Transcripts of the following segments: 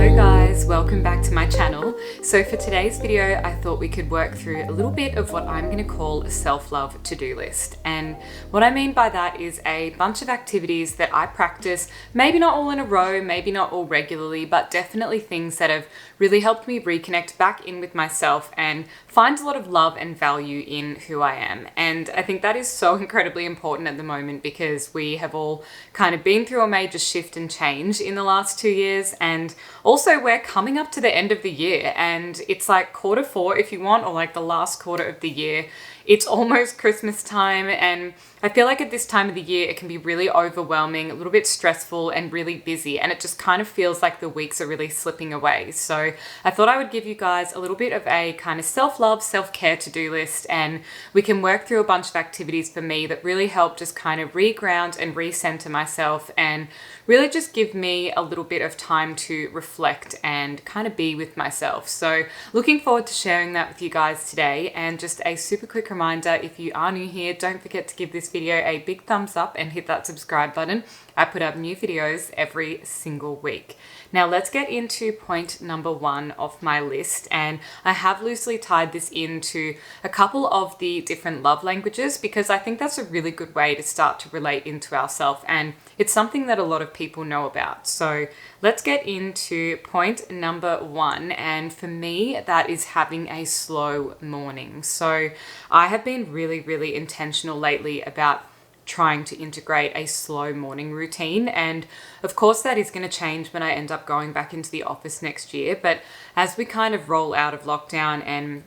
Hello guys, welcome back to my channel. So for today's video, I thought we could work through a little bit of what I'm going to call a self-love to-do list. And what I mean by that is a bunch of activities that I practice, maybe not all in a row, maybe not all regularly, but definitely things that have really helped me reconnect back in with myself and find a lot of love and value in who I am. And I think that is so incredibly important at the moment because we have all kind of been through a major shift and change in the last 2 years, and also we're coming up to the end of the year and it's like Q4 if you want, or like the last quarter of the year. It's almost Christmas time, and I feel like at this time of the year it can be really overwhelming, a little bit stressful and really busy, and it just kind of feels like the weeks are really slipping away. So I thought I would give you guys a little bit of a kind of self-love, self-care to-do list, and we can work through a bunch of activities for me that really help just kind of reground and recenter myself and really just give me a little bit of time to reflect and kind of be with myself. So looking forward to sharing that with you guys today. And just a super quick reminder, if you are new here, don't forget to give this video a big thumbs up and hit that subscribe button. I put up new videos every single week. Now let's get into point number 1 of my list, and I have loosely tied this into a couple of the different love languages because I think that's a really good way to start to relate into ourselves, and it's something that a lot of people know about. So let's get into point number 1, and for me that is having a slow morning. So I have been really intentional lately about trying to integrate a slow morning routine, and of course that is going to change when I end up going back into the office next year. But as we kind of roll out of lockdown and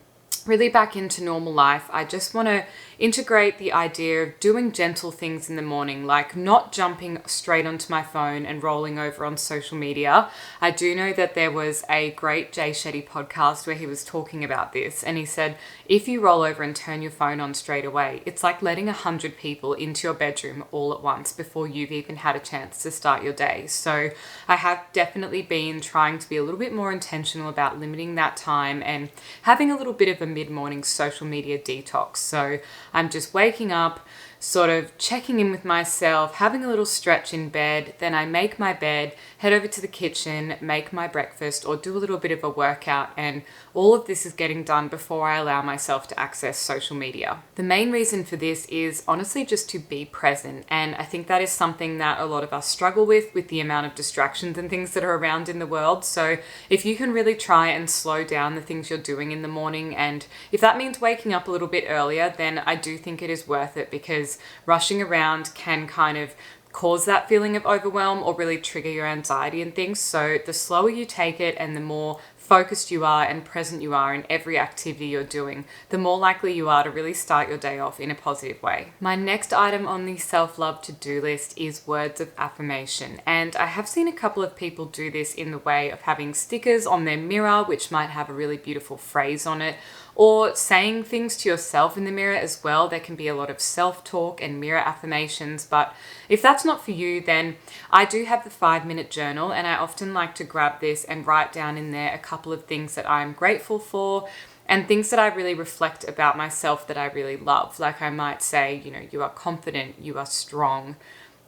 really back into normal life, I just want to integrate the idea of doing gentle things in the morning, like not jumping straight onto my phone and rolling over on social media. I do know that there was a great Jay Shetty podcast where he was talking about this, and he said, if you roll over and turn your phone on straight away, it's like letting 100 people into your bedroom all at once before you've even had a chance to start your day. So I have definitely been trying to be a little bit more intentional about limiting that time and having a little bit of a mid-morning social media detox. So I'm just waking up, sort of checking in with myself, having a little stretch in bed, then I make my bed, head over to the kitchen, make my breakfast, or do a little bit of a workout, and all of this is getting done before I allow myself to access social media. The main reason for this is honestly just to be present, and I think that is something that a lot of us struggle with the amount of distractions and things that are around in the world. So if you can really try and slow down the things you're doing in the morning, and if that means waking up a little bit earlier, then I do think it is worth it, because rushing around can kind of cause that feeling of overwhelm or really trigger your anxiety and things. So the slower you take it and the more focused you are and present you are in every activity you're doing, the more likely you are to really start your day off in a positive way. My next item on the self-love to-do list is words of affirmation. And I have seen a couple of people do this in the way of having stickers on their mirror, which might have a really beautiful phrase on it, or saying things to yourself in the mirror as well. There can be a lot of self-talk and mirror affirmations, but if that's not for you, then I do have the 5-minute journal, and I often like to grab this and write down in there a couple of things that I'm grateful for and things that I really reflect about myself that I really love. Like I might say, you are confident, you are strong,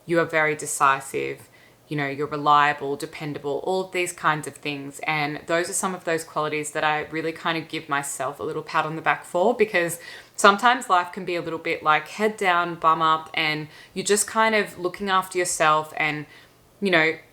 you are very decisive, you're reliable, dependable, all of these kinds of things. And those are some of those qualities that I really kind of give myself a little pat on the back for, because sometimes life can be a little bit like head down, bum up, and you're just kind of looking after yourself and,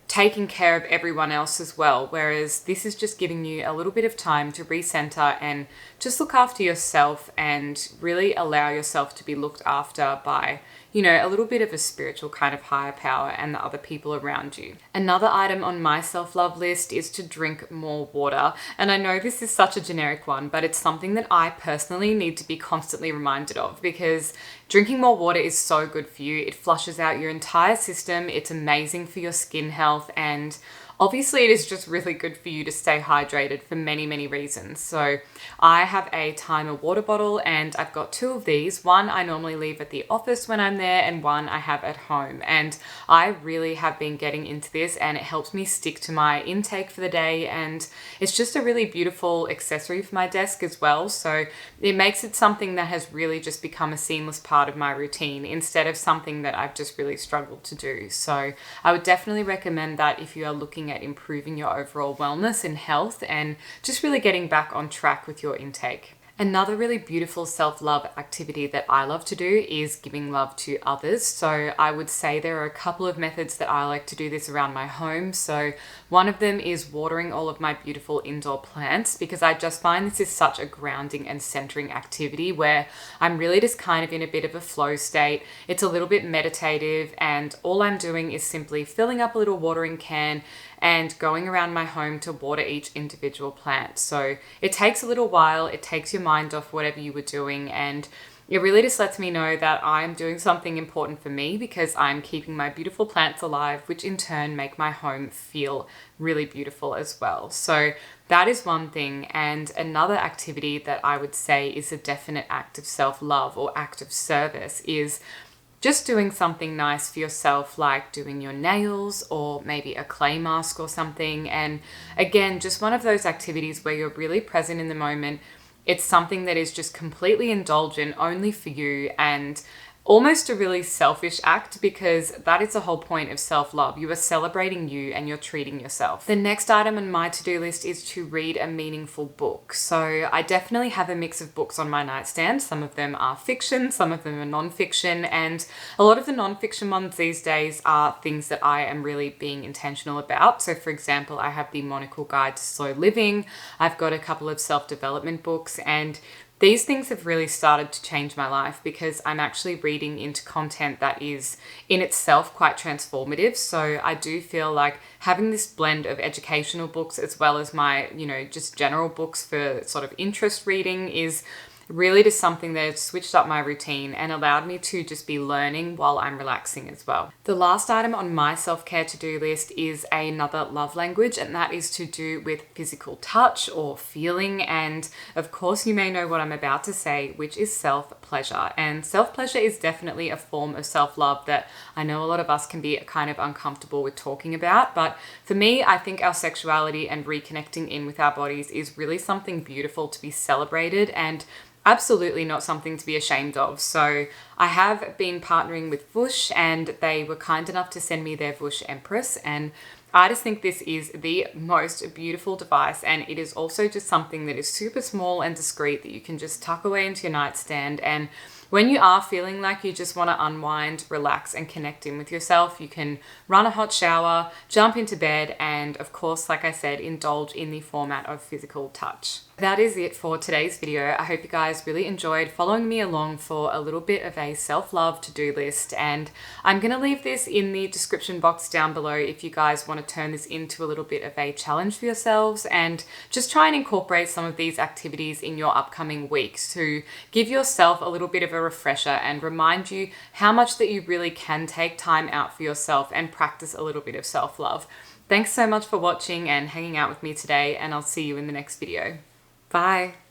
taking care of everyone else as well. Whereas this is just giving you a little bit of time to recenter and just look after yourself and really allow yourself to be looked after by, a little bit of a spiritual kind of higher power and the other people around you. Another item on my self-love list is to drink more water. And I know this is such a generic one, but it's something that I personally need to be constantly reminded of, because drinking more water is so good for you. It flushes out your entire system. It's amazing for your skin health, and obviously it is just really good for you to stay hydrated for many reasons. So I have a timer water bottle, and I've got 2 of these. One I normally leave at the office when I'm there, and one I have at home. And I really have been getting into this, and it helps me stick to my intake for the day, and it's just a really beautiful accessory for my desk as well. So it makes it something that has really just become a seamless part of my routine instead of something that I've just really struggled to do. So I would definitely recommend that if you are looking looking at improving your overall wellness and health and just really getting back on track with your intake. Another really beautiful self-love activity that I love to do is giving love to others. So I would say there are a couple of methods that I like to do this around my home. So one of them is watering all of my beautiful indoor plants, because I just find this is such a grounding and centering activity where I'm really just kind of in a bit of a flow state. It's a little bit meditative, and all I'm doing is simply filling up a little watering can and going around my home to water each individual plant. So it takes a little while, it takes your mind off whatever you were doing, and it really just lets me know that I'm doing something important for me because I'm keeping my beautiful plants alive, which in turn make my home feel really beautiful as well. So that is one thing. And another activity that I would say is a definite act of self-love or act of service is just doing something nice for yourself, like doing your nails or maybe a clay mask or something. And again, just one of those activities where you're really present in the moment. It's something that is just completely indulgent, only for you, and almost a really selfish act, because that is the whole point of self-love. You are celebrating you and you're treating yourself. The next item on my to-do list is to read a meaningful book. So I definitely have a mix of books on my nightstand. Some of them are fiction, some of them are non-fiction, and a lot of the non-fiction ones these days are things that I am really being intentional about. So for example, I have the Monocle Guide to Slow Living. I've got a couple of self-development books, and these things have really started to change my life because I'm actually reading into content that is in itself quite transformative. So I do feel like having this blend of educational books as well as my, just general books for sort of interest reading is really just something that has switched up my routine and allowed me to just be learning while I'm relaxing as well. The last item on my self-care to-do list is another love language, and that is to do with physical touch or feeling. And of course, you may know what I'm about to say, which is self-pleasure. And self-pleasure is definitely a form of self-love that I know a lot of us can be kind of uncomfortable with talking about. But for me, I think our sexuality and reconnecting in with our bodies is really something beautiful to be celebrated, and absolutely not something to be ashamed of. So I have been partnering with Vush, and they were kind enough to send me their Vush Empress, and I just think this is the most beautiful device, and it is also just something that is super small and discreet that you can just tuck away into your nightstand. And when you are feeling like you just want to unwind, relax, and connect in with yourself, you can run a hot shower, jump into bed, and of course, like I said, indulge in the format of physical touch. That is it for today's video. I hope you guys really enjoyed following me along for a little bit of a self-love to-do list, and I'm going to leave this in the description box down below if you guys want to turn this into a little bit of a challenge for yourselves and just try and incorporate some of these activities in your upcoming weeks to give yourself a little bit of a refresher and remind you how much that you really can take time out for yourself and practice a little bit of self-love. Thanks so much for watching and hanging out with me today, and I'll see you in the next video. Bye.